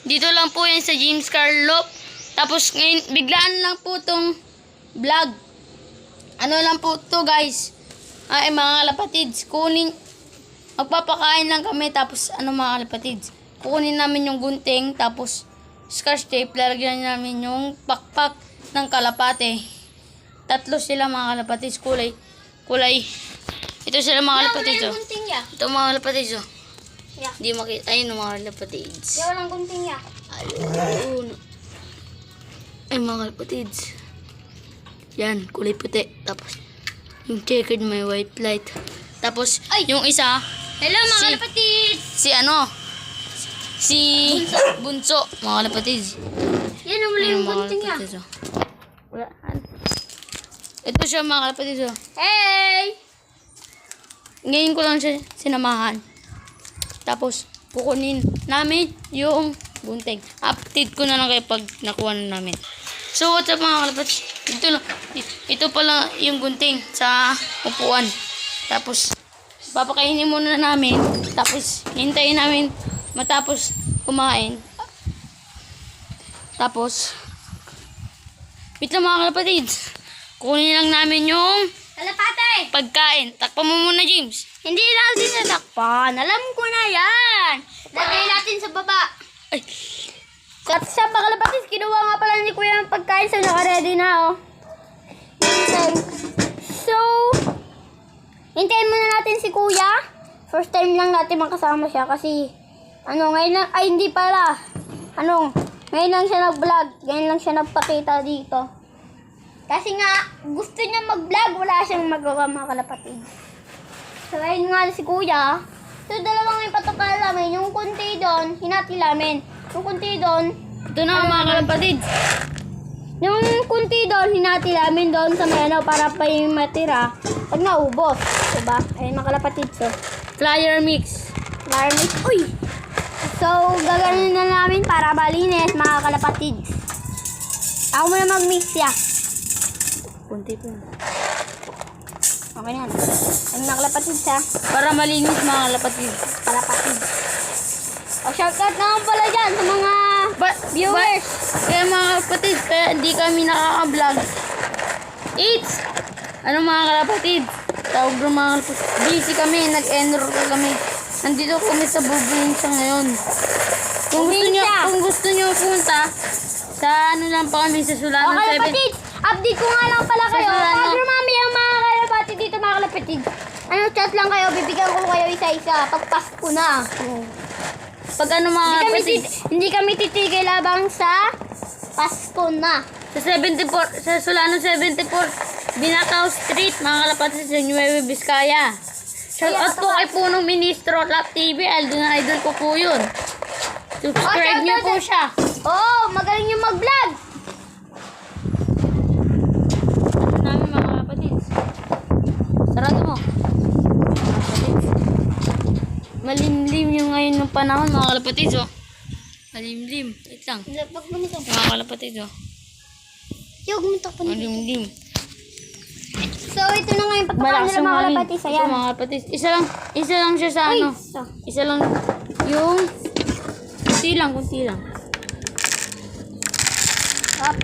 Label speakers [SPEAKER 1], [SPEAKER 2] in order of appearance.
[SPEAKER 1] Dito lang po yan sa James Carlo. Tapos ngayon, biglaan lang po tong vlog. Ano lang po to guys. Ay mga kalapatids, magpapakain lang kami. Tapos ano mga kalapatids, kukunin namin yung gunting. Tapos scotch tape, lalagyan namin yung pakpak ng kalapate. Tatlo sila mga kalapatids, kulay. Ito sila mga kalapatids. Ito mga kalapatids.
[SPEAKER 2] Yeah.
[SPEAKER 1] Hindi makita. Ayun mga kalapatids.
[SPEAKER 2] Kaya walang gunting ya.
[SPEAKER 1] Ayun. Ay mga kalapatids. Yan, kulay puti. Tapos yung checkered may white light. Tapos yung isa,
[SPEAKER 2] Hello mga kalapatids!
[SPEAKER 1] si Bunso, mga kalapatids.
[SPEAKER 2] Yan ang muli yung gunting ya.
[SPEAKER 1] Wala. Ito siya mga kalapatids.
[SPEAKER 2] Hey!
[SPEAKER 1] Ngayon ko lang siya sinamahan. Tapos kukunin namin yung gunting. Update ko na lang kayo pag nakuha na namin. So what's up mga kalapatids? Ito pala yung gunting sa upuan. Tapos papakainin muna namin. Tapos hintayin namin matapos kumain. Tapos wait lang mga kalapatids. Kukunin lang namin yung
[SPEAKER 2] Kalapate!
[SPEAKER 1] pagkain. Takpan mo muna, James.
[SPEAKER 2] Hindi natin natakpan. Alam ko na yan. Lagay natin sa baba.
[SPEAKER 1] Ay,
[SPEAKER 2] At sa mga kalapatids, kinuha nga pala ni Kuya ang pagkain sa naka-ready na, oh. So, hintayin muna natin si Kuya. First time lang natin makasama siya kasi, ngayon lang, ay hindi pala. Ngayon lang siya nag-vlog. Ngayon lang siya nagpakita dito. Kasi nga, gusto niya mag-vlog, wala siyang magawa mga kalapatids. So, ayun nga si Kuya. So, dalawang yung patakal namin. Yung kunti doon, hinati namin. Yung kunti doon,
[SPEAKER 1] ito na mga kalapatids.
[SPEAKER 2] yung kunti doon, hinati namin doon sa may para pa yung matira pag naubos. Diba? Ayun mga kalapatids. So,
[SPEAKER 1] Flyer mix.
[SPEAKER 2] garnish. Uy! So, gaganin na namin para malinis mga kalapatids. Ako muna mag-mix ya.
[SPEAKER 1] Kunti po.
[SPEAKER 2] Okay na yan. Ayun mga kalapatids ha.
[SPEAKER 1] Para malinis mga kalapatids.
[SPEAKER 2] Kalapatids. O, shortcut naman pala dyan sa mga viewers.
[SPEAKER 1] Kaya mga kalapatids, kaya hindi kami nakaka-vlog. It's mga kalapatids. Tawag ng mga kalapatids. Busy kami, nag-enroll kami. Nandito kami sa Bubinsa ngayon. Kung gusto nyo punta, sa lang pa kami sa
[SPEAKER 2] O,
[SPEAKER 1] Sulanan 7.
[SPEAKER 2] kalapatids, update ko nga lang pala kayo.
[SPEAKER 1] Solano.
[SPEAKER 2] Pag lumami ang mga kalapatids dito mga kalapatids, chat lang kayo, bibigyan ko kayo isa-isa. Pag Pasko na.
[SPEAKER 1] Pag mga kalapatids,
[SPEAKER 2] Hindi kami titigil labang sa Pasko na.
[SPEAKER 1] sa 74, sa Solano 74, Binakaw Street, mga kalapatids sa Nueva Vizcaya. Shout out po kay Punong Ministro, Lap TV, idol ko po yun. Subscribe niyo po siya.
[SPEAKER 2] Oh, magaling yung mag-vlog.
[SPEAKER 1] Ano namin mga kalapatids? Sarado mo. Malimlim yung ngayon ng panahon mga kalapatids, oh. Malimlim. Wait lang.
[SPEAKER 2] Pag gumitok.
[SPEAKER 1] Mga kalapatids, oh.
[SPEAKER 2] Yung gumitok pa nito.
[SPEAKER 1] Malimlim.
[SPEAKER 2] So, ito na nga yung pagkakain nila mga kalapatids.
[SPEAKER 1] Ito
[SPEAKER 2] Ayan.
[SPEAKER 1] mga kalapatids. Isa lang siya sa
[SPEAKER 2] Uy,
[SPEAKER 1] ano.
[SPEAKER 2] so.
[SPEAKER 1] Isa lang yung kunti lang.
[SPEAKER 2] Up.